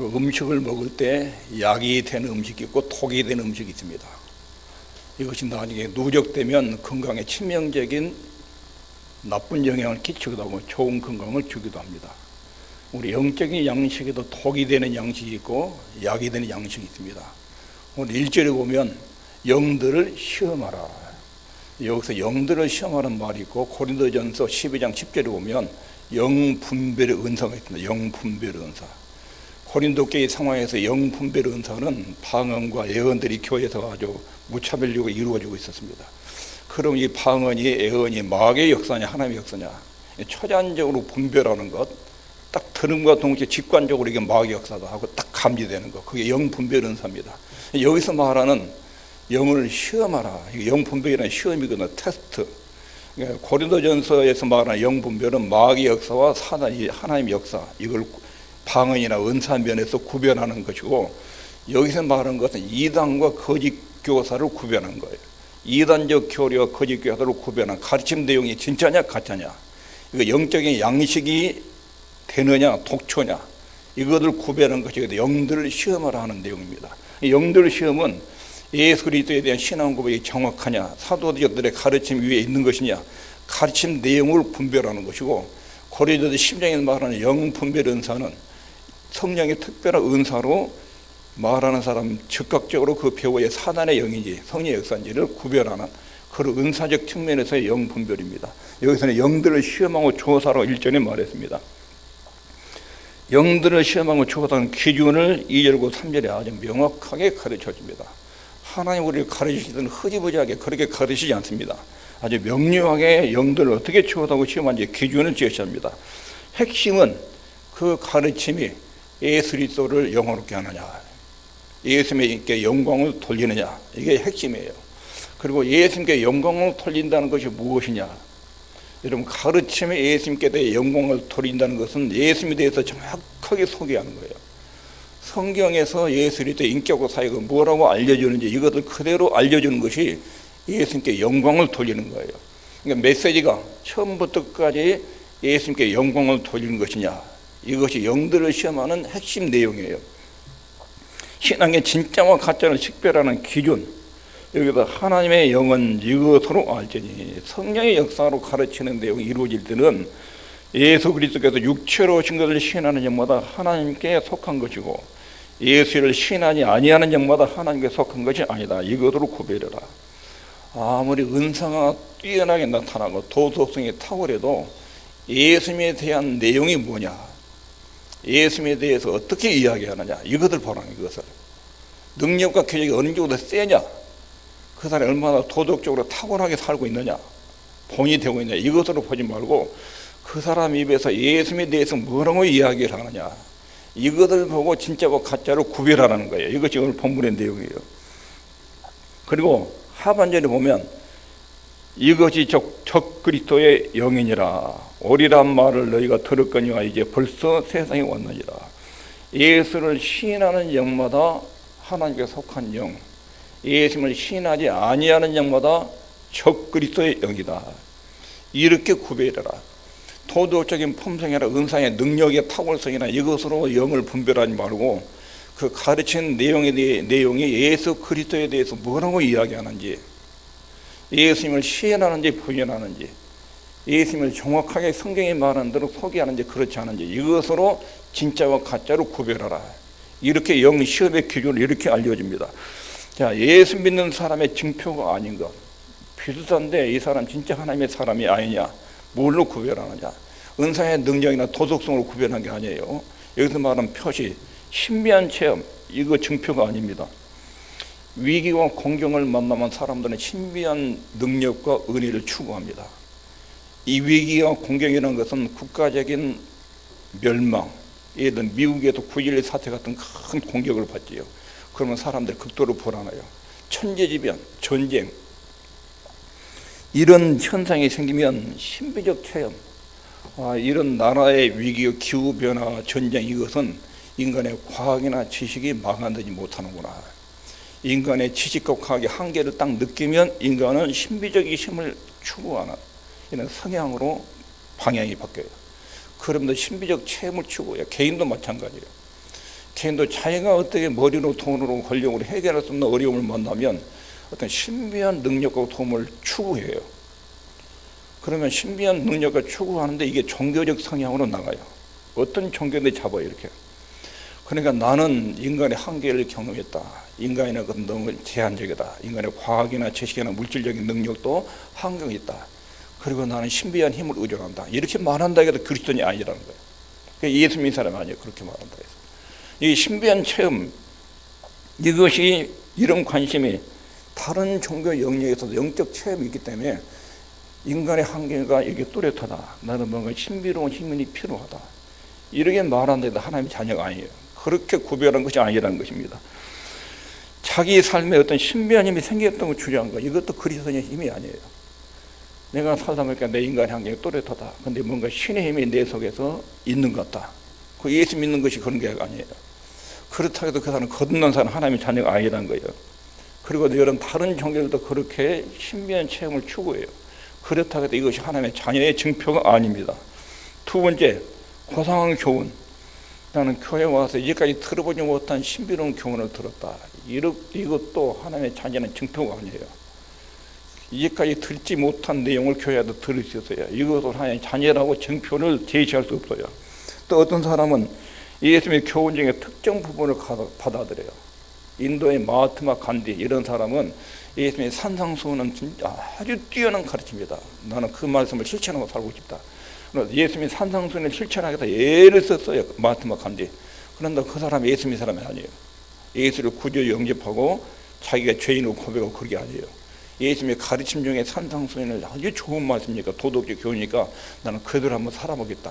그리고 음식을 먹을 때 약이 되는 음식이 있고 독이 되는 음식이 있습니다. 이것이 나중에 누적되면 건강에 치명적인 나쁜 영향을 끼치기도 하고 좋은 건강을 주기도 합니다. 우리 영적인 양식에도 독이 되는 양식이 있고 약이 되는 양식이 있습니다. 오늘 1절에 보면 영들을 시험하라. 여기서 영들을 시험하는 말이 있고 고린도전서 12장 10절에 보면 영분별의 은사가 있습니다. 영분별의 은사. 고린도 교회 상황에서 영분별의 은사는 방언과 예언들이 교회에서 아주 무차별적으로 이루어지고 있었습니다. 그럼 이 방언이 예언이 마귀의 역사냐 하나님의 역사냐, 초자연적으로 분별하는 것, 딱 들음과 동시에 직관적으로 이게 마귀의 역사다 하고 딱 감지되는 것, 그게 영분별 은사입니다. 여기서 말하는 영을 시험하라, 영분별이라는 시험이거든요. 테스트. 고린도전서에서 말하는 영분별은 마귀의 역사와 하나님의 역사, 이걸 방언이나 은사 면에서 구별하는 것이고, 여기서 말하는 것은 이단과 거짓 교사를 구별하는 거예요. 이단적 교리와 거짓 교사를 구별하는 가르침 내용이 진짜냐 가짜냐, 이거 영적인 양식이 되느냐 독초냐, 이것을 구별하는 것이 영들을 시험하라 하는 내용입니다. 영들 시험은 예수 그리스도에 대한 신앙 고백이 정확하냐, 사도들의 가르침 위에 있는 것이냐, 가르침 내용을 분별하는 것이고, 고린도서 10장에서 말하는 영분별 은사는 성령의 특별한 은사로 말하는 사람 즉각적으로 그 배우의 사단의 영인지 성령의 역사인지를 구별하는 그런 은사적 측면에서의 영분별입니다. 여기서는 영들을 시험하고 조사라고 1절에 말했습니다. 영들을 시험하고 조사하는 기준을 2절과 3절에 아주 명확하게 가르쳐줍니다. 하나님 우리를 가르치시든 흐지부지하게 그렇게 가르치지 않습니다. 아주 명료하게 영들을 어떻게 조사하고 시험하는지 기준을 제시합니다. 핵심은 그 가르침이 예수 그리스도를 영화롭게 하느냐, 예수님께 영광을 돌리느냐, 이게 핵심이에요. 그리고 예수님께 영광을 돌린다는 것이 무엇이냐, 여러분 가르침에 예수님께 대해 영광을 돌린다는 것은 예수님에 대해서 정확하게 소개하는 거예요. 성경에서 예수 그리스도의 인격과 사역은 뭐라고 알려주는지 이것을 그대로 알려주는 것이 예수님께 영광을 돌리는 거예요. 그러니까 메시지가 처음부터 끝까지 예수님께 영광을 돌리는 것이냐, 이것이 영들을 시험하는 핵심 내용이에요. 신앙의 진짜와 가짜를 식별하는 기준, 여기다 하나님의 영은 이것으로 알지니, 성령의 역사로 가르치는 내용이 이루어질 때는 예수 그리스도께서 육체로 오신 것을 시인하는 영마다 하나님께 속한 것이고, 예수를 시인하지 아니하는 영마다 하나님께 속한 것이 아니다, 이것으로 구별해라. 아무리 은사가 뛰어나게 나타나고 도덕성이 탁월해도 예수님에 대한 내용이 뭐냐, 예수님에 대해서 어떻게 이야기하느냐, 이것을 보라는 것을. 능력과 계획이 어느 정도 세냐, 그 사람이 얼마나 도덕적으로 탁월하게 살고 있느냐, 본이 되고 있느냐, 이것으로 보지 말고 그 사람 입에서 예수님에 대해서 뭐라고 이야기를 하느냐, 이것을 보고 진짜와 가짜로 구별하라는 거예요. 이것이 오늘 본문의 내용이에요. 그리고 하반절에 보면 이것이 적 그리스도의 영이니라, 오리란 말을 너희가 들었거니와 이제 벌써 세상에 왔느니라. 예수를 시인하는 영마다 하나님께 속한 영, 예수님을 시인하지 아니하는 영마다 적 그리스도의 영이다, 이렇게 구별해라. 도덕적인 품성이나 은사의 능력의 탁월성이나 이것으로 영을 분별하지 말고 그 가르치는 내용이 예수 그리스도에 대해서 뭐라고 이야기하는지, 예수님을 시인하는지 부인하는지, 예수님을 정확하게 성경에 말하는 대로 소개하는지 그렇지 않은지, 이것으로 진짜와 가짜로 구별하라. 이렇게 영 시험의 기준을 이렇게 알려줍니다. 자, 예수 믿는 사람의 증표가 아닌 것, 비슷한데 이 사람 진짜 하나님의 사람이 아니냐, 뭘로 구별하느냐, 은사의 능력이나 도덕성으로 구별하는 게 아니에요. 여기서 말하는 표시, 신비한 체험, 이거 증표가 아닙니다. 위기와 공경을 만나면 사람들은 신비한 능력과 은혜를 추구합니다. 이 위기와 공경이라는 것은 국가적인 멸망, 예를 들면 미국에도 9.11 사태 같은 큰 공격을 받지요. 그러면 사람들이 극도로 불안해요. 천재지변, 전쟁, 이런 현상이 생기면 신비적 체험, 이런 나라의 위기, 기후변화, 전쟁, 이것은 인간의 과학이나 지식이 막아내지 못하는구나. 인간의 지식과 과학의 한계를 딱 느끼면 인간은 신비적인 힘을 추구하는 이런 성향으로 방향이 바뀌어요. 그러면서 신비적 체험을 추구해요. 개인도 마찬가지예요. 개인도 자기가 어떻게 머리로 돈으로 권력으로 해결할 수 없는 어려움을 만나면 어떤 신비한 능력과 도움을 추구해요. 그러면 신비한 능력을 추구하는데 이게 종교적 성향으로 나가요. 어떤 종교인데 잡아요 이렇게. 그러니까 나는 인간의 한계를 경험했다. 인간의 것은 너무 제한적이다. 인간의 과학이나 지식이나 물질적인 능력도 한계가 있다. 그리고 나는 신비한 힘을 의존한다. 이렇게 말한다 해도 그리스도인이 아니라는 거예요. 그러니까 예수 믿는 사람이 아니에요. 그렇게 말한다 해서. 이 신비한 체험, 이것이 이런 관심이 다른 종교 영역에서도 영적 체험이 있기 때문에 인간의 한계가 이게 뚜렷하다. 나는 뭔가 신비로운 힘이 필요하다. 이렇게 말한다해도 하나님의 자녀가 아니에요. 그렇게 구별한 것이 아니라는 것입니다. 자기 삶에 어떤 신비한 힘이 생겼던 걸 주장한 거, 이것도 그리스도의 힘이 아니에요. 내가 살다 보니까 내 인간의 한계가 또렷하다. 근데 뭔가 신의 힘이 내 속에서 있는 것 같다. 그 예수 믿는 것이 그런 게 아니에요. 그렇다고 해도 그 사람은 거듭난 사람 하나님의 자녀가 아니라는 거예요. 그리고 여러 다른 종교들도 그렇게 신비한 체험을 추구해요. 그렇다고 해도 이것이 하나님의 자녀의 증표가 아닙니다. 두 번째, 고상한 교훈. 나는 교회 와서 이제까지 들어보지 못한 신비로운 교훈을 들었다. 이것도 하나님의 자녀는 증표가 아니에요. 이제까지 듣지 못한 내용을 교회에도 들을 수 있어요. 이것도 하나님의 자녀라고 증표를 제시할 수 없어요. 또 어떤 사람은 예수님의 교훈 중에 특정 부분을 받아들여요. 인도의 마하트마 간디 이런 사람은 예수님의 산상수훈은 진짜 아주 뛰어난 가르침이다. 나는 그 말씀을 실천하고 살고 싶다. 예수님의 산상수훈을 실천하기 위해서 예를 썼어요. 마하트마 간디. 그런데 그 사람이 예수님의 사람이 아니에요. 예수를 구주 영접하고 자기가 죄인으로 고백하고 그게 아니에요. 예수님의 가르침 중에 산상수훈을 아주 좋은 말씀이니까 도덕적 교훈이니까 나는 그대로 한번 살아보겠다.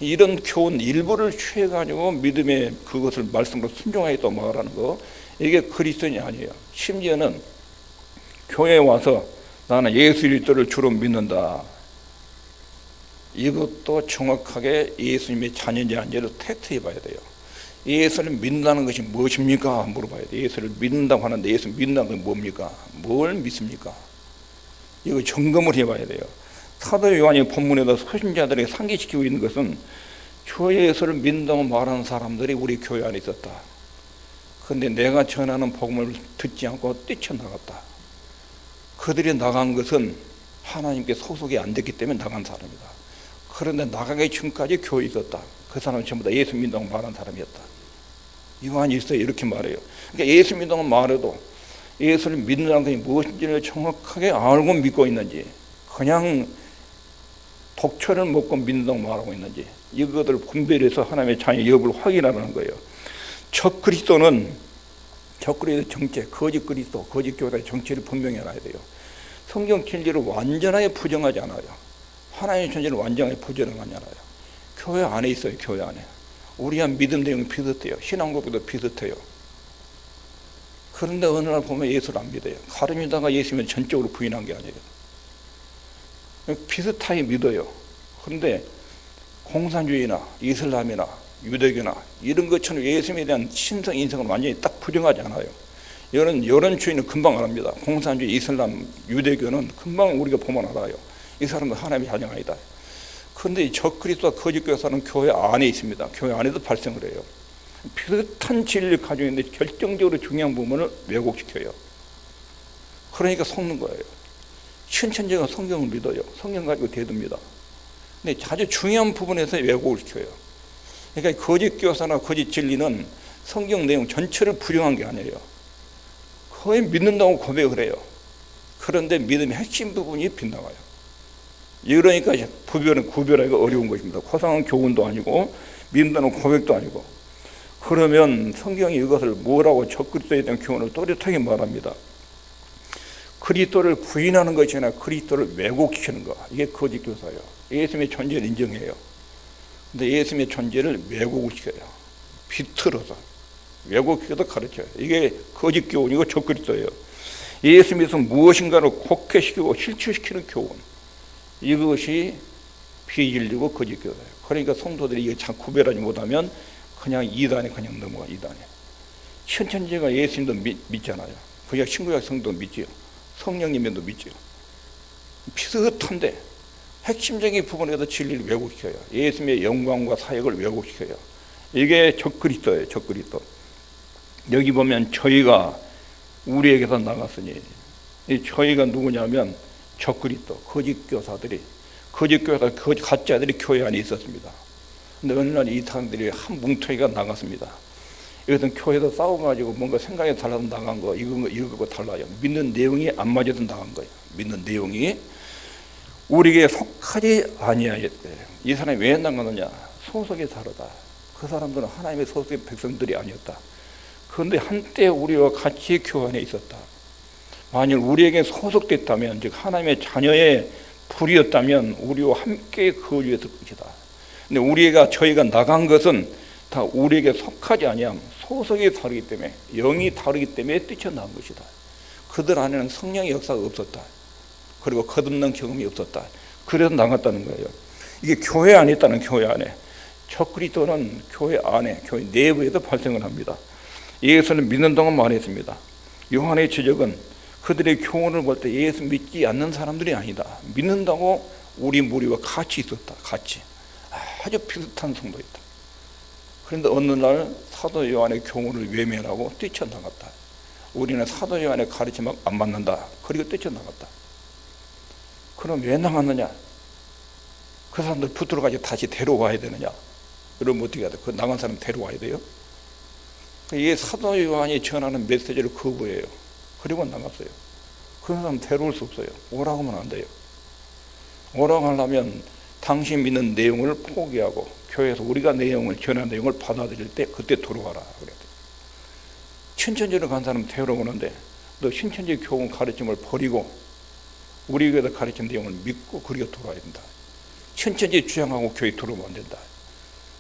이런 교훈 일부를 취해가지고 믿음의 그것을 말씀으로 순종하겠다고 말하는 거, 이게 그리스도인이 아니에요. 심지어는 교회에 와서 나는 예수 그리스도를 주로 믿는다. 이것도 정확하게 예수님의 자녀인지 아닌지를 테스트해 봐야 돼요. 예수를 믿는다는 것이 무엇입니까? 물어봐야 돼요. 예수를 믿는다고 하는데 예수 믿는다는 건 뭡니까? 뭘 믿습니까? 이거 점검을 해봐야 돼요. 사도 요한이 본문에다 소신자들에게 상기시키고 있는 것은 주 예수를 믿는다고 말하는 사람들이 우리 교회 안에 있었다. 그런데 내가 전하는 복음을 듣지 않고 뛰쳐나갔다. 그들이 나간 것은 하나님께 소속이 안 됐기 때문에 나간 사람이다. 그런데 나가기 전까지 교회에 있었다. 그 사람은 전부 다 예수 믿는다고 말하는 사람이었다. 요한이 있어요. 이렇게 말해요. 그러니까 예수 믿는다고 말해도 예수를 믿는다는 것이 무엇인지를 정확하게 알고 믿고 있는지, 그냥 독초를 먹고 믿는다고 말하고 있는지, 이것들을 분별해서 하나님의 자녀 여부를 확인하라는 거예요. 적 그리스도는 정체, 거짓 그리스도, 거짓 교회의 정체를 분명히 알아야 돼요. 성경 진리를 완전하게 부정하지 않아요. 하나님의 존재를 완전하게 부정하지 않아요. 교회 안에 있어요. 교회 안에 우리와 믿음 내용이 비슷해요. 신앙 고백도 비슷해요. 그런데 어느 날 보면 예수를 안 믿어요. 가룟유다가 예수님을 전적으로 부인한 게 아니에요. 비슷하게 믿어요. 그런데 공산주의나 이슬람이나 유대교나 이런 것처럼 예수님에 대한 신성 인성을 완전히 딱 부정하지 않아요. 이런 주의는 금방 알합니다. 공산주의, 이슬람, 유대교는 금방 우리가 보면 알아요. 이 사람은 하나님의 자녀가 아니다. 그런데 적그리스도와 거짓교사는 교회 안에 있습니다. 교회 안에도 발생을 해요. 비슷한 진리를 가지고 있는데 결정적으로 중요한 부분을 왜곡시켜요. 그러니까 속는 거예요. 신천지가 성경을 믿어요. 성경 가지고 대듭니다. 근데 아주 중요한 부분에서 왜곡을 시켜요. 그러니까 거짓 교사나 거짓 진리는 성경 내용 전체를 부정한 게 아니에요. 거의 믿는다고 고백을 해요. 그런데 믿음의 핵심 부분이 빗나가요. 이러니까 구별하기가 어려운 것입니다. 고상한 교훈도 아니고 믿는다는 고백도 아니고. 그러면 성경이 이것을 뭐라고 적그리스도에 대한 교훈을 또렷하게 말합니다. 그리스도를 부인하는 것이 아니라 그리스도를 왜곡시키는 것, 이게 거짓 교사예요. 예수님의 존재를 인정해요. 근데 예수님의 존재를 왜곡을 시켜요. 비틀어서 왜곡시켜서 가르쳐요. 이게 거짓 교훈이고 적그리스도예요. 예수님에서 무엇인가를 곡해시키고 실추시키는 교훈, 이것이 비진리고 거짓 교사예요. 그러니까 성도들이 이게 잘 구별하지 못하면 그냥 이단에 그냥 넘어가. 이단에. 신천지가 예수님도 믿잖아요. 구약 신구약 성도 믿지요. 성령님도 믿지요. 비슷한데 핵심적인 부분에서 진리를 왜곡시켜요. 예수님의 영광과 사역을 왜곡시켜요. 이게 적그리스도예요. 적그리스도. 여기 보면 저희가 우리에게서 나갔으니, 이 저희가 누구냐면 적그리스도, 거짓 교사들이, 거짓 가짜들이 교회 안에 있었습니다. 근데 어느 날 이 사람들이 한 뭉텅이가 나갔습니다. 이것은 교회에서 싸워가지고 뭔가 생각이 달라서 나간 거, 이거 달라요. 믿는 내용이 안 맞아서 나간 거예요. 믿는 내용이 우리에게 속하지 아니하였대. 이 사람이 왜 나가느냐? 소속이 다르다. 그 사람들은 하나님의 소속의 백성들이 아니었다. 그런데 한때 우리와 같이 교회 안에 있었다. 만일 우리에게 소속됐다면, 즉 하나님의 자녀의 불이었다면 우리와 함께 거주했을 것이다. 근데 저희가 나간 것은 다 우리에게 속하지 아니함, 소속이 다르기 때문에, 영이 다르기 때문에 뛰쳐나온 것이다. 그들 안에는 성령의 역사가 없었다. 그리고 거듭난 경험이 없었다. 그래서 나갔다는 거예요. 이게 교회 안에 있다는, 교회 안에. 적그리스도는 교회 안에, 교회 내부에서 발생을 합니다. 예수를 믿는다고 말했습니다. 요한의 지적은 그들의 교훈을 볼 때 예수 믿지 않는 사람들이 아니다. 믿는다고 우리 무리와 같이 있었다. 같이. 아주 비슷한 성도였다. 그런데 어느 날 사도 요한의 교훈을 외면하고 뛰쳐나갔다. 우리는 사도 요한의 가르침을 안 받는다. 그리고 뛰쳐나갔다. 그럼 왜 나갔느냐? 그 사람들 붙들어가지고 다시 데려와야 되느냐? 그러면 어떻게 해야 돼? 그 나간 사람 데려와야 돼요? 이 사도 요한이 전하는 메시지를 거부해요. 그리고 나갔어요. 그런 사람 데려올 수 없어요. 오라고 하면 안 돼요. 오라고 하려면 당신 믿는 내용을 포기하고 교회에서 우리가 전하는 내용을 받아들일 때 그때 들어와라. 그래요. 신천지로 간 사람 데려오는데 너 신천지 교훈 가르침을 버리고 우리 교회에서 가르친 내용을 믿고 그리고 돌아야 된다. 신천지 주장하고 교회 들어오면 안 된다.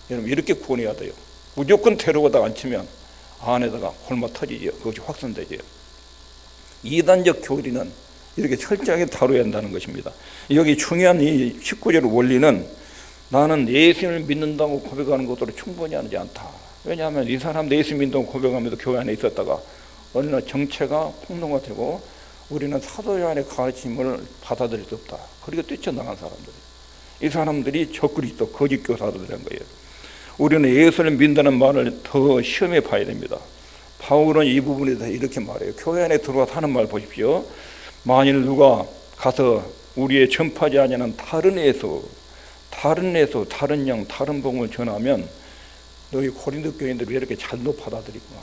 여러분 이렇게 구원해야 돼요. 무조건 데려오다 안 치면 안에다가 골마 터지죠. 그것이 확산되죠. 이단적 교리는 이렇게 철저하게 다뤄야 한다는 것입니다. 여기 중요한 이 19절 원리는 나는 예수님을 믿는다고 고백하는 것으로 충분히 하지 않다. 왜냐하면 이 사람 예수 믿는다고 고백하면서 교회 안에 있었다가 어느 날 정체가 폭로가 되고 우리는 사도 요한의 가르침을 받아들일 수 없다. 그리고 뛰쳐나간 사람들. 이 사람들이 적그리스도 거짓 교사들이란 거예요. 우리는 예수를 믿는다는 말을 더 시험해 봐야 됩니다. 바울은 이 부분에 대해서 이렇게 말해요. 교회 안에 들어와서 하는 말 보십시오. 만일 누가 가서 우리의 전파지 아니하는 다른 양, 다른 복음을 전하면 너희 고린도 교인들이 왜 이렇게 잘못 받아들이구나.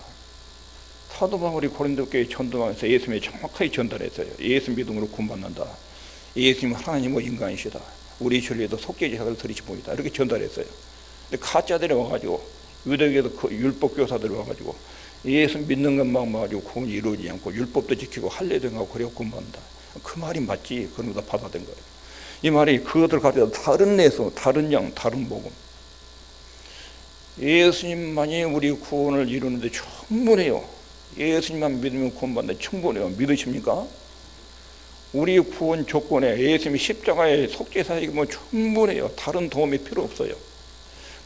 사도 바울이 고린도 교회 전도하면서 예수님이 정확하게 전달했어요. 예수 믿음으로 구원받는다. 예수님 하나님의 인간이시다. 우리 진리에도 속죄제사를 드리시 보이다. 이렇게 전달했어요. 근데 가짜들이 와가지고 유대교에서 율법 교사들이 와가지고 예수 믿는 것만 가지고 구원이 이루어지지 않고 율법도 지키고 할례도 하고 그래야 구원받는다. 그 말이 맞지. 그런 거 다 받아든 거예요. 이 말이 그것들 가지고 다른 내서 다른 양, 다른 복음. 예수님만이 우리 구원을 이루는데 충분해요. 예수님만 믿으면 구원받는데 충분해요. 믿으십니까? 우리 구원 조건에 예수님이 십자가의 속죄사이면 충분해요. 다른 도움이 필요 없어요.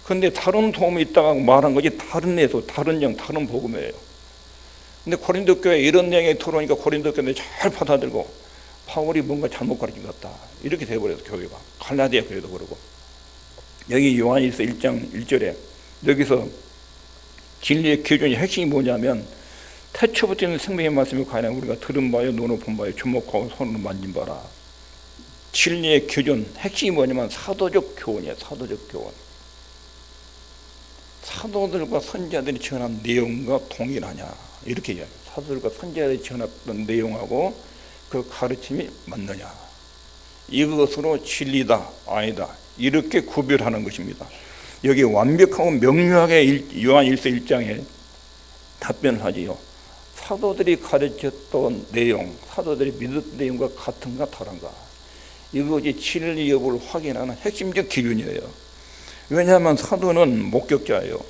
근데 다른 도움이 있다고 말한 것이 다른 내서 다른 영, 다른 복음이에요. 근데 고린도 교회에 이런 내용이 들어오니까 고린도 교회는 잘 받아들고 바울이 뭔가 잘못 가르친 것 같다. 이렇게 돼버려서 교회가. 갈라디아 교회도 그러고. 여기 요한일서 1장 1절에 여기서 진리의 기준의 핵심이 뭐냐면 태초부터 있는 생명의 말씀이 가냐 우리가 들은 바요, 눈으로 본 바요, 주목하고 손으로 만진 바라. 진리의 기준, 핵심이 뭐냐면 사도적 교훈이에요. 사도적 교훈. 사도들과 선지자들이 전한 내용과 동일하냐 이렇게 이야기해요. 사도들과 선지자들이 전했던 내용하고 그 가르침이 맞느냐 이것으로 진리다 아니다 이렇게 구별하는 것입니다. 여기 완벽하고 명료하게 요한 1서 1장에 답변을 하지요. 사도들이 가르쳤던 내용, 사도들이 믿었던 내용과 같은가 다른가 이것이 진리 여부를 확인하는 핵심적 기준이에요. 왜냐하면 사도는 목격자예요.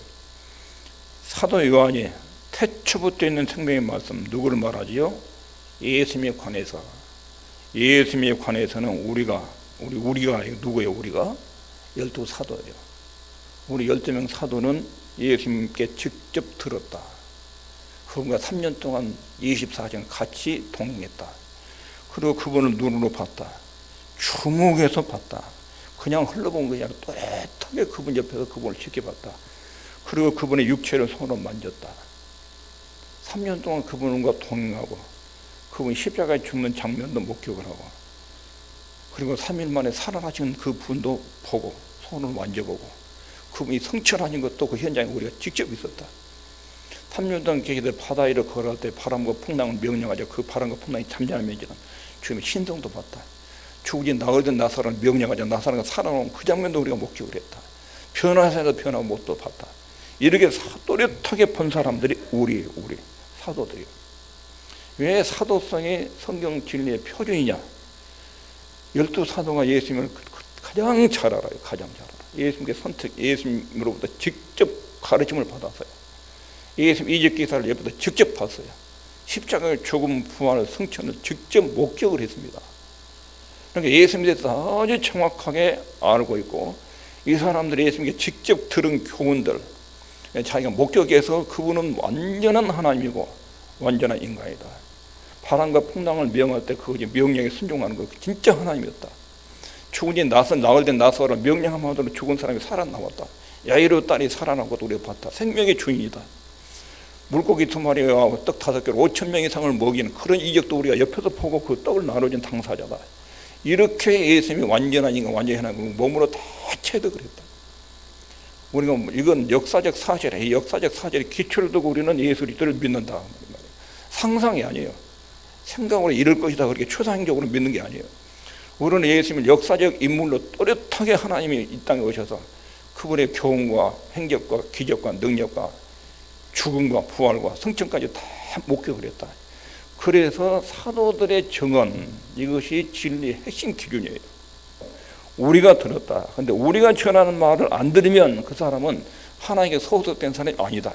사도 요한이 태초부터 있는 생명의 말씀 누구를 말하지요? 예수님에 관해서. 예수님에 관해서는 우리가 누구예요? 우리가 12 사도예요. 우리 12명 사도는 예수님께 직접 들었다. 그분과 3년 동안 24시간 같이 동행했다. 그리고 그분을 눈으로 봤다. 주목해서 봤다. 그냥 흘러본 것이 아니라 또렷하게 그분 옆에서 그분을 지켜봤다. 그리고 그분의 육체를 손으로 만졌다. 3년 동안 그분과 동행하고 그분이 십자가에 죽는 장면도 목격을 하고, 그리고 3일 만에 살아나신 그 분도 보고 손을 만져보고, 그분이 성천하신 것도 그 현장에 우리가 직접 있었다. 3년 동안 계기들 바다 위를 걸어갈 때 바람과 풍랑을 명령하자 그 바람과 풍랑이 잠잠하면 주님의 신성도 봤다. 죽으지 나으든 나사로는 명령하자 나사로가 살아나온 그 장면도 우리가 목격을 했다. 변화해서 변화 못도 봤다. 이렇게 또렷하게 본 사람들이 우리 사도들이요. 왜 사도성이 성경 진리의 표준이냐? 12사도가 예수님을 가장 잘 알아요. 가장 잘 알아요. 예수님께 선택, 예수님으로부터 직접 가르침을 받았어요. 예수님 이적 기사를 옆에서 직접 봤어요. 십자가의 죽음, 부활, 승천을 직접 목격을 했습니다. 그러니까 예수님에 대해서 아주 정확하게 알고 있고, 이 사람들이 예수님께 직접 들은 교훈들, 자기가 목격해서 그분은 완전한 하나님이고 완전한 인간이다. 바람과 풍랑을 명할 때 그것이 명령에 순종하는 거 진짜 하나님이었다. 죽은지 나을 때 나서라 명령함으로 죽은 사람이 살아나왔다. 야이로 딸이 살아난 것도 우리가 봤다. 생명의 주인이다. 물고기 2마리와 떡 5개로 5,000명 이상을 먹이는 그런 이적도 우리가 옆에서 보고 그 떡을 나눠준 당사자다. 이렇게 예수님이 완전한 인간, 완전한 하나님 몸으로 다 체득을 했다. 우리가 이건 역사적 사실이에요. 이 역사적 사실의 기초를 두고 우리는 예수 그리스도를 믿는다. 상상이 아니에요. 생각으로 이룰 것이다 그렇게 추상적으로 믿는 게 아니에요. 우리는 예수님을 역사적 인물로 또렷하게 하나님이 이 땅에 오셔서 그분의 교훈과 행적과 기적과 능력과 죽음과 부활과 승천까지 다 목격을 했다. 그래서 사도들의 증언, 이것이 진리의 핵심 기준이에요. 우리가 들었다. 근데 우리가 전하는 말을 안 들으면 그 사람은 하나님께 소속된 사람이 아니다.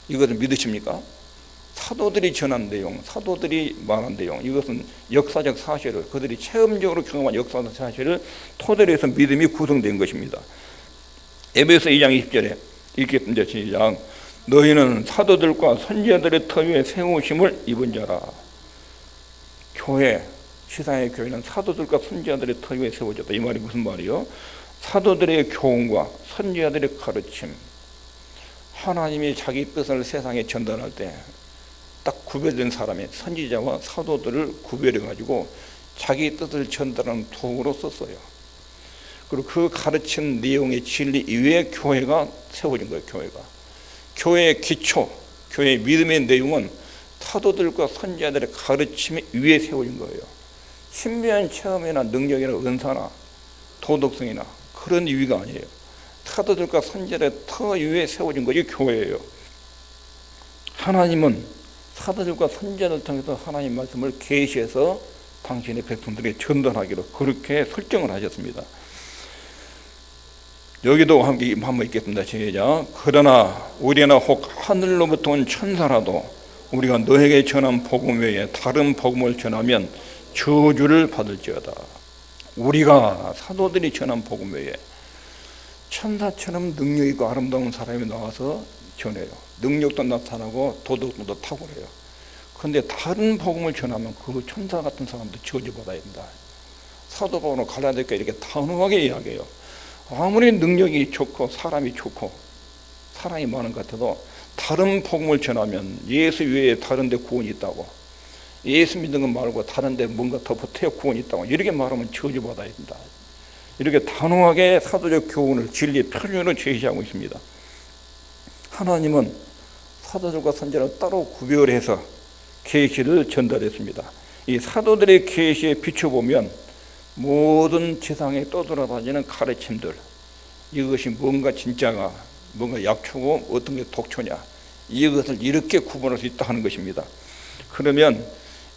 이것을 믿으십니까? 사도들이 전한 내용, 사도들이 말한 내용, 이것은 역사적 사실을, 그들이 체험적으로 경험한 역사적 사실을 토대로 해서 믿음이 구성된 것입니다. 에베소 2장 20절에 읽겠습니다. 시작. 너희는 사도들과 선지자들의 터 위에 세우심을 입은 자라. 교회, 시상의 교회는 사도들과 선지자들의 터 위에 세워졌다. 이 말이 무슨 말이요? 사도들의 교훈과 선지자들의 가르침, 하나님이 자기 뜻을 세상에 전달할 때 딱 구별된 사람이 선지자와 사도들을 구별해가지고 자기 뜻을 전달하는 도구로 썼어요. 그리고 그 가르친 내용의 진리 이외에 교회가 세워진 거예요. 교회의 기초, 교회의 믿음의 내용은 사도들과 선지자들의 가르침 위에 세워진 거예요. 신비한 체험이나 능력이나 은사나 도덕성이나 그런 위가 아니에요. 사도들과 선지자들의 터 위에 세워진 것이 교회예요. 하나님은 사도들과 선지자를 통해서 하나님 말씀을 계시해서 당신의 백성들에게 전달하기로 그렇게 설정을 하셨습니다. 여기도 함께 한번 읽겠습니다. 시작. 그러나 우리나 혹 하늘로부터 온 천사라도 우리가 너에게 전한 복음 외에 다른 복음을 전하면 저주를 받을지어다. 우리가 사도들이 전한 복음 외에 천사처럼 능력 있고 아름다운 사람이 나와서 전해요. 능력도 나타나고 도덕도 탁월해요. 그런데 다른 복음을 전하면 그 천사 같은 사람도 저주받아야 된다. 사도 바울은 갈라디아서에 이렇게 단호하게 이야기해요. 아무리 능력이 좋고 사람이 좋고 사랑이 많은 것 같아도 다른 복음을 전하면 예수 외에 다른 데 구원이 있다고, 예수 믿는 것 말고 다른 데 뭔가 더 보태어 구원이 있다고 이렇게 말하면 저주받아야 된다. 이렇게 단호하게 사도적 교훈을 진리의 표준으로 제시하고 있습니다. 하나님은 사도들과 선지자를 따로 구별해서 계시를 전달했습니다. 이 사도들의 계시에 비춰보면 모든 지상에 떠돌아다니는 가르침들, 이것이 뭔가 진짜가, 뭔가 약초고 어떤 게 독초냐, 이것을 이렇게 구분할 수 있다 하는 것입니다. 그러면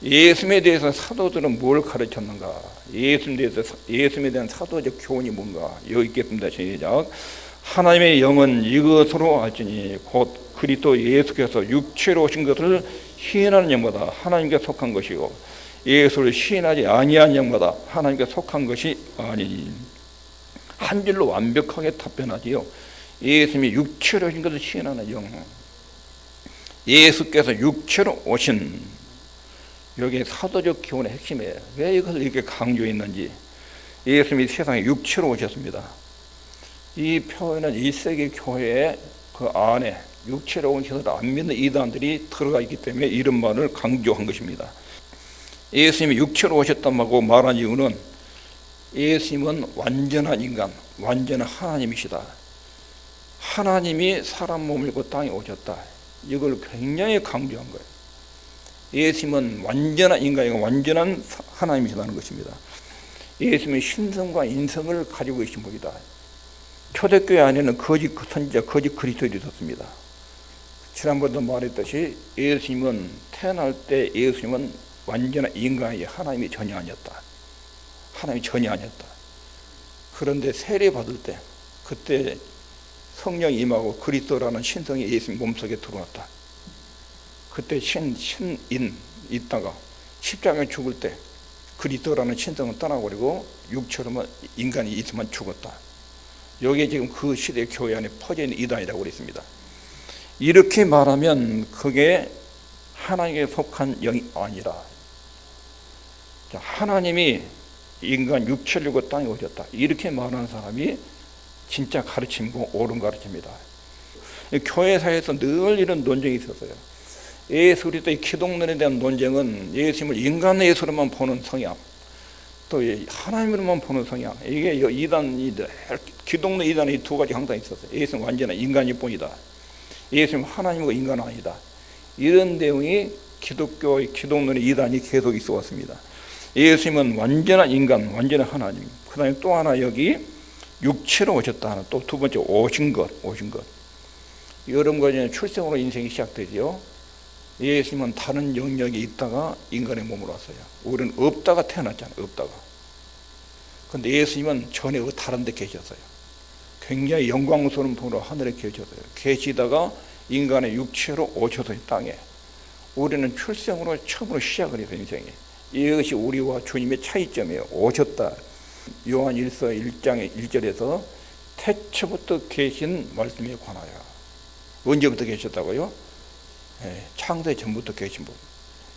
예수님에 대해서 사도들은 뭘 가르쳤는가? 예수님에 대한 사도적 교훈이 뭔가? 여기 있겠습니다. 시작. 하나님의 영은 이것으로 알지니 곧 그리스도 예수께서 육체로 오신 것을 시인하는 영마다 하나님께 속한 것이고 예수를 시인하지 아니한 영마다 하나님께 속한 것이 아니니. 한 줄로 완벽하게 답변하지요. 예수님이 육체로 오신 것을 시인하는 영, 예수께서 육체로 오신, 여기 사도적 교훈의 핵심이에요. 왜 이것을 이렇게 강조했는지. 예수님이 세상에 육체로 오셨습니다. 이 표현은 1세기 교회의 그 안에 육체로 온 신을 안 믿는 이단들이 들어가 있기 때문에 이런 말을 강조한 것입니다. 예수님이 육체로 오셨다고 말한 이유는 예수님은 완전한 인간, 완전한 하나님이시다. 하나님이 사람 몸을 입고 땅에 오셨다. 이걸 굉장히 강조한 거예요. 예수님은 완전한 인간이고 완전한 하나님이시다는 것입니다. 예수님은 신성과 인성을 가지고 계신 분이다. 초대교회 안에는 거짓 선지자, 거짓 그리스도들이 있었습니다. 지난번에도 말했듯이 예수님은 태어날 때 예수님은 완전한 인간이 하나님이 전혀 아니었다. 하나님이 전혀 아니었다. 그런데 세례 받을 때 그때 성령이 임하고 그리스도라는 신성이 예수님 몸속에 들어왔다. 그때 신인 있다가 십자가에 죽을 때 그리스도라는 신성은 떠나버리고 육처럼 인간이 있으면 죽었다. 여기에 지금 그 시대 교회 안에 퍼져 있는 이단이라고 그랬습니다. 이렇게 말하면 그게 하나님께 속한 영이 아니라 하나님이 인간 육체를 입고 땅에 오셨다. 이렇게 말하는 사람이 진짜 가르침이고 옳은 가르침입니다. 교회사에서 늘 이런 논쟁이 있었어요. 예수 그리스도의 기독론에 대한 논쟁은 예수님을 인간의 예수로만 보는 성향, 또 하나님으로만 보는 성향, 이게 이단이 기독론 이단이 두 가지 항상 있었어요. 예수는 완전한 인간일 뿐이다. 예수는 하나님이고 인간은 아니다. 이런 내용이 기독교의 기독론의 이단이 계속 있어 왔습니다. 예수님은 완전한 인간, 완전한 하나님. 그 다음에 또 하나 여기 육체로 오셨다 하는 또 두 번째 오신 것. 여러분과 출생으로 인생이 시작되죠. 예수님은 다른 영역에 있다가 인간의 몸으로 왔어요. 우리는 없다가 태어났잖아요. 없다가. 그런데 예수님은 전에 다른 데 계셨어요. 굉장히 영광스러운 분으로 하늘에 계셨어요. 계시다가 인간의 육체로 오셔서 이 땅에. 우리는 출생으로 처음으로 시작을 해서 인생이. 이것이 우리와 주님의 차이점이에요. 오셨다. 요한 1서 1장의 1절에서 태초부터 계신 말씀에 관하여. 언제부터 계셨다고요? 창세 전부터 계신 분.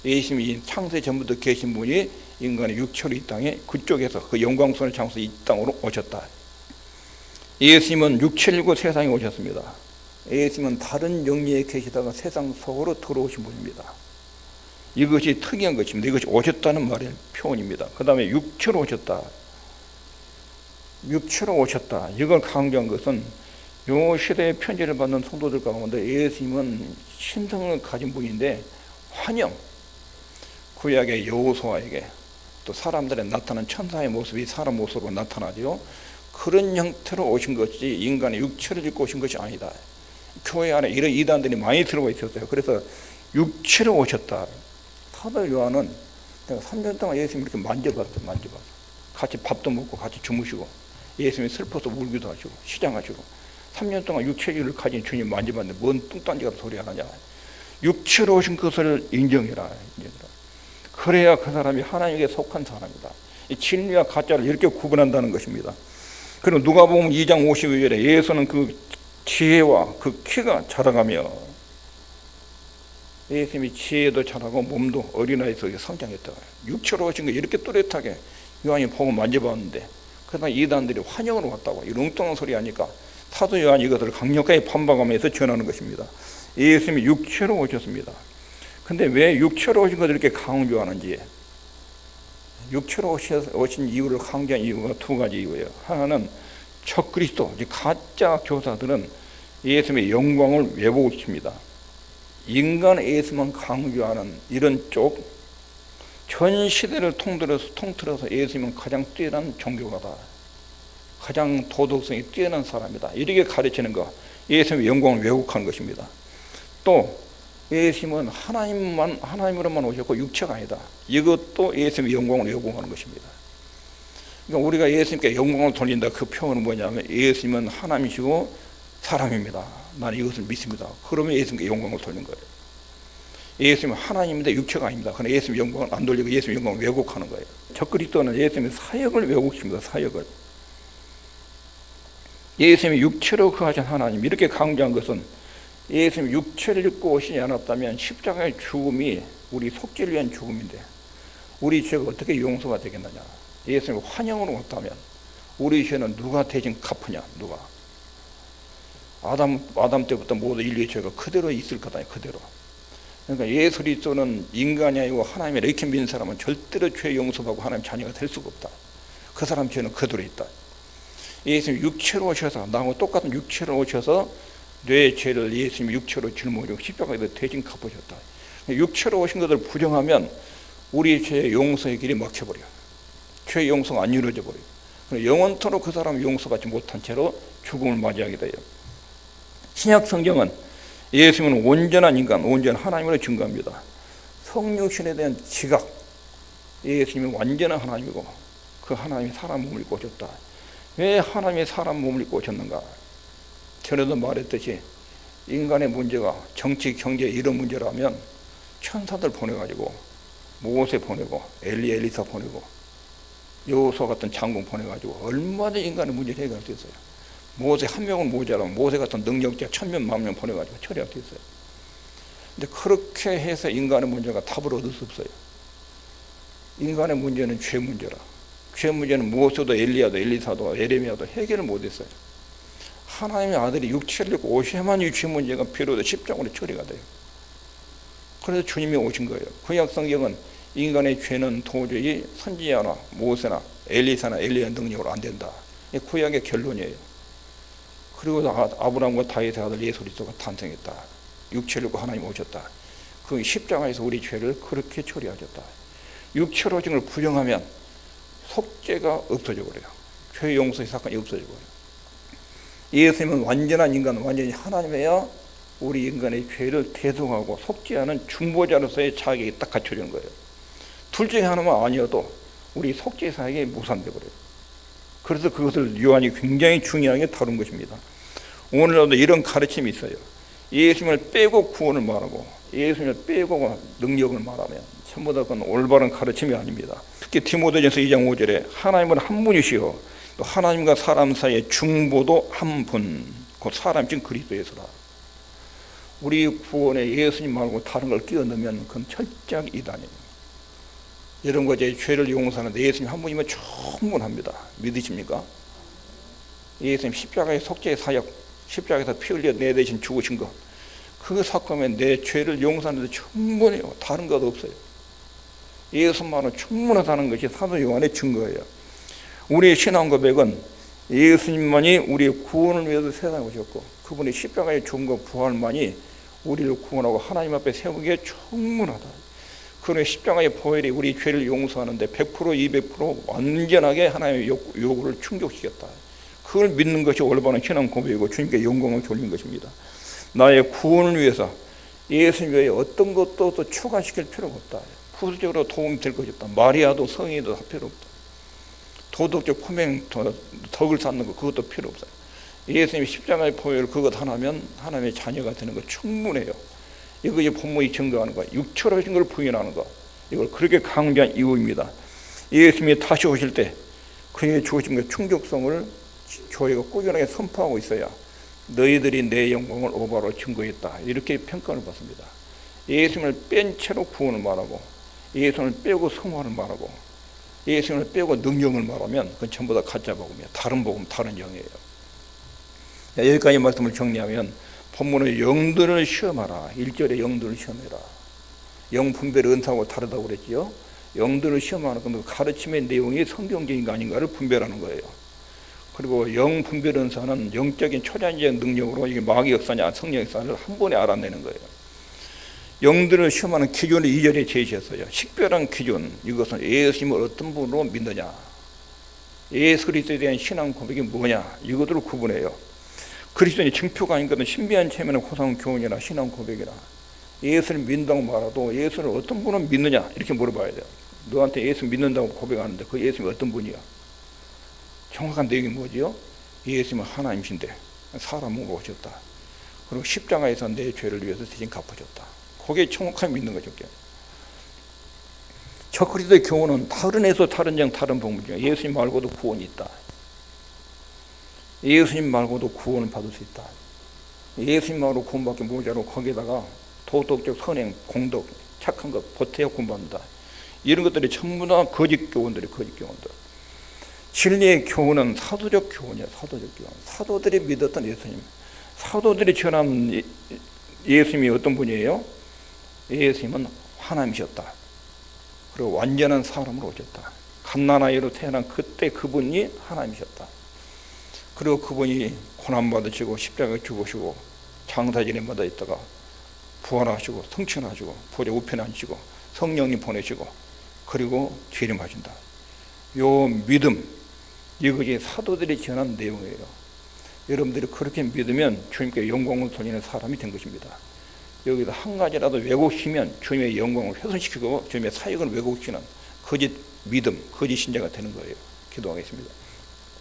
예수님이 창세 전부터 계신 분이 인간의 육체로 이 땅에 그쪽에서 그 영광스러운 장소 이 땅으로 오셨다. 예수님은 육체를 입고 세상에 오셨습니다. 예수님은 다른 영리에 계시다가 세상 속으로 들어오신 분입니다. 이것이 특이한 것입니다. 이것이 오셨다는 말의 표현입니다. 그 다음에 육체로 오셨다. 육체로 오셨다. 이걸 강조한 것은 요 시대에 편지를 받는 성도들 가운데 예수님은 신성을 가진 분인데 환영, 구약의 여호수아에게 또 사람들의 나타난 천사의 모습이 사람 모습으로 나타나죠. 그런 형태로 오신 것이 인간의 육체를 입고 오신 것이 아니다. 교회 안에 이런 이단들이 많이 들어와 있었어요. 그래서 육체로 오셨다. 사도 요한은 내가 3년 동안 예수님 이렇게 만져봤어. 같이 밥도 먹고 같이 주무시고 예수님이 슬퍼서 울기도 하시고 시장하시고 3년 동안 육체를 가진 주님 만져봤는데 뭔 뚱딴지 같은 소리 하느냐. 육체로 오신 것을 인정해라. 그래야 그 사람이 하나님에게 속한 사람이다. 이 진리와 가짜를 이렇게 구분한다는 것입니다. 그리고 누가복음 2장 52절에 예수는 그 지혜와 그 키가 자라가며 예수님이 지혜도 자라고 몸도 어린아이에서 성장했다. 육체로 오신 거 이렇게 또렷하게 요한이 보고 만져봤는데 그러나 이단들이 환영으로 왔다고 이 엉뚱한 소리 하니까 사도 요한이 이것을 강력하게 반박하면서 전하는 것입니다. 예수님이 육체로 오셨습니다. 근데 왜 육체로 오신 것을 이렇게 강조하는지, 육체로 오신 이유를 강조한 이유가 두 가지 이유예요. 하나는 적그리스도, 가짜 교사들은 예수님의 영광을 왜보고 있습니다. 인간 예수만 강조하는 이런 쪽, 전 시대를 통틀어서 예수님은 가장 뛰어난 종교가다. 가장 도덕성이 뛰어난 사람이다. 이렇게 가르치는 것, 예수님의 영광을 왜곡하는 것입니다. 또 예수님은 하나님으로만 오셨고 육체가 아니다. 이것도 예수님의 영광을 왜곡하는 것입니다. 그러니까 우리가 예수님께 영광을 돌린다. 그 표현은 뭐냐면 예수님은 하나님이시고 사람입니다. 나는 이것을 믿습니다. 그러면 예수님께 영광을 돌리는 거예요. 예수님은 하나님인데 육체가 아닙니다. 그러나 예수님의 영광을 안 돌리고 예수님의 영광을 왜곡하는 거예요. 적그리스도는 예수님의 사역을 왜곡시킵니다. 사역을. 예수님이 육체로 거하신 하나님, 이렇게 강조한 것은 예수님이 육체를 입고 오시지 않았다면 십자가의 죽음이 우리 속죄를 위한 죽음인데 우리 죄가 어떻게 용서가 되겠느냐. 예수님이 환영으로 왔다면 우리 죄는 누가 대신 갚으냐. 누가. 아담 때부터 모두 인류의 죄가 그대로 있을 거다. 그대로. 그러니까 예수 그리스도는 인간이 아니고 하나님의 이렇게 믿는 사람은 절대로 죄 용서받고 하나님 자녀가 될 수가 없다. 그 사람 죄는 그대로 있다. 예수님 육체로 오셔서 나하고 똑같은 육체로 오셔서 뇌의 죄를 예수님 육체로 짊어지고 십자가에서 대신 갚으셨다. 육체로 오신 것을 부정하면 우리 죄의 용서의 길이 막혀버려. 죄의 용서가 안 이루어져 버려. 영원토록 그 사람을 용서받지 못한 채로 죽음을 맞이하게 돼요. 신약 성경은 예수님은 온전한 인간, 온전한 하나님으로 증거합니다. 성육신에 대한 지각, 예수님은 완전한 하나님이고 그 하나님이 사람 몸을 입고 오셨다. 왜 하나님이 사람 몸을 입고 오셨는가? 전에도 말했듯이 인간의 문제가 정치, 경제 이런 문제라면 천사들 보내가지고 모세 보내고 엘리사 보내고 여호수아 같은 장군 보내가지고 얼마든지 인간의 문제를 해결할 수 있어요. 모세 한 명은 모자라면 모세 같은 능력자 1000명, 10,000명 보내가지고 처리할 수 있어요. 근데 그렇게 해서 인간의 문제가 답을 얻을 수 없어요. 인간의 문제는 죄 문제라. 죄 문제는 모세도 엘리야도 엘리사도 에레미야도 해결을 못했어요. 하나님의 아들이 육체를 입고 오셔야만 이 죄 문제가 비로소 십자가로 처리가 돼요. 그래서 주님이 오신 거예요. 구약 성경은 인간의 죄는 도저히 선지자나 모세나 엘리사나 엘리야 능력으로 안 된다. 이 구약의 결론이에요. 그리고 아브라함과 다윗의 아들 예수 그리스도가 탄생했다. 육체를 입고 하나님 오셨다. 그 십자가에서 우리 죄를 그렇게 처리하셨다. 육체로 오신 걸 부정하면 속죄가 없어져 버려요. 죄 용서의 사건이 없어져 버려요. 예수님은 완전한 인간, 완전히 하나님이야 우리 인간의 죄를 대속하고 속죄하는 중보자로서의 자격이 딱 갖춰지는 거예요. 둘 중에 하나만 아니어도 우리 속죄 사역이 무산돼 버려요. 그래서 그것을 요한이 굉장히 중요하게 다룬 것입니다. 오늘날도 이런 가르침이 있어요. 예수님을 빼고 구원을 말하고 예수님을 빼고 능력을 말하면 전부 다 그건 올바른 가르침이 아닙니다. 특히 디모데전서 2장 5절에 하나님은 한 분이시요 또 하나님과 사람 사이의 중보도 한 분, 그 사람 즉 그리스도 예수라. 우리 구원에 예수님 말고 다른 걸 끼워넣으면 그건 철저하게 이단이에요. 여러분과 제 죄를 용서하는데 예수님 한 분이면 충분합니다. 믿으십니까? 예수님 십자가의 속죄의 사역, 십자가에서 피 흘려 내 대신 죽으신 것, 그 사건에 내 죄를 용서하는데 충분해요. 다른 것 없어요. 예수만은 충분하다는 것이 사도 요한의 증거예요. 우리의 신앙 고백은 예수님만이 우리의 구원을 위해서 세상에 오셨고 그분의 십자가의 죽음과 부활만이 우리를 구원하고 하나님 앞에 세우기에 충분하다. 그런 십자가의 보혈이 우리 죄를 용서하는데 100% 200% 완전하게 하나님의 요구를 충족시켰다. 그걸 믿는 것이 올바른 신앙 고백이고 주님께 영광을 돌리는 것입니다. 나의 구원을 위해서 예수님 외에 어떤 것도 또 추가시킬 필요가 없다. 부수적으로 도움이 될 것이 없다. 마리아도 성인도 다 필요 없다. 도덕적 품행, 덕을 쌓는 것 그것도 필요 없어요. 예수님이 십자가의 보혈 그것 하나면 하나님의 자녀가 되는 거 충분해요. 이것이 본문이 증거하는 거예요. 육체로 오신 걸 부인하는 거. 이걸 그렇게 강조한 이유입니다. 예수님이 다시 오실 때 그의 주어진 충족성을 교회가 꾸준하게 선포하고 있어야 너희들이 내 영광을 오바로 증거했다. 이렇게 평가를 받습니다. 예수님을 뺀 채로 구원을 말하고 예수님을 빼고 성화를 말하고 예수님을 빼고 능력을 말하면 그건 전부 다 가짜 복음이에요. 다른 복음, 다른 영이에요. 여기까지 말씀을 정리하면 본문의 영들을 시험하라. 1절에 영들을 시험해라. 영 분별 은사하고 다르다고 그랬지요. 영들을 시험하는 건 가르침의 내용이 성경적인가 아닌가를 분별하는 거예요. 그리고 영 분별 은사는 영적인 초자연적 능력으로 이게 마귀 역사냐 성령 역사를 한 번에 알아내는 거예요. 영들을 시험하는 기준을 2절에 제시했어요. 식별한 기준, 이것은 예수님을 어떤 분으로 믿느냐, 예수 그리스도에 대한 신앙 고백이 뭐냐, 이것으로 구분해요. 그리스도인이 증표가 아닌 것은 신비한 체면의 호상 교훈이나 신앙 고백이나 예수를 믿는다고 말해도 예수를 어떤 분으로 믿느냐 이렇게 물어봐야 돼요. 너한테 예수 믿는다고 고백하는데 그 예수님이 어떤 분이야? 정확한 내용이 뭐지요? 예수님은 하나님이신데 사람으로 오셨다. 그리고 십자가에서 내 죄를 위해서 대신 갚아줬다. 그게 정확하게 믿는 거죠. 저 그리스도의 교훈은 다른 에서 다른 장 다른 복음이죠. 예수님 말고도 구원이 있다. 예수님 말고도 구원을 받을 수 있다. 예수님 말고 구원받기 모자로 거기에다가 도덕적 선행, 공덕, 착한 것, 보태야 구원받는다. 이런 것들이 전부 다 거짓 교훈들이 거짓 교훈들. 진리의 교훈은 사도적 교훈이야. 사도적 교훈. 사도들이 믿었던 예수님. 사도들이 전한 예수님이 어떤 분이에요? 예수님은 하나님이셨다. 그리고 완전한 사람으로 오셨다. 갓난아이로 태어난 그때 그분이 하나님이셨다. 그리고 그분이 고난받으시고 십자가에 죽으시고 장사진에 받아 있다가 부활하시고 승천하시고 보좌 우편에 앉으시고 성령님 보내시고 그리고 재림하신다. 요 믿음, 이것이 사도들이 전한 내용이에요. 여러분들이 그렇게 믿으면 주님께 영광을 돌리는 사람이 된 것입니다. 여기서 한 가지라도 왜곡시키면 주님의 영광을 훼손시키고 주님의 사역을 왜곡시키는 거짓 믿음, 거짓 신자가 되는 거예요. 기도하겠습니다.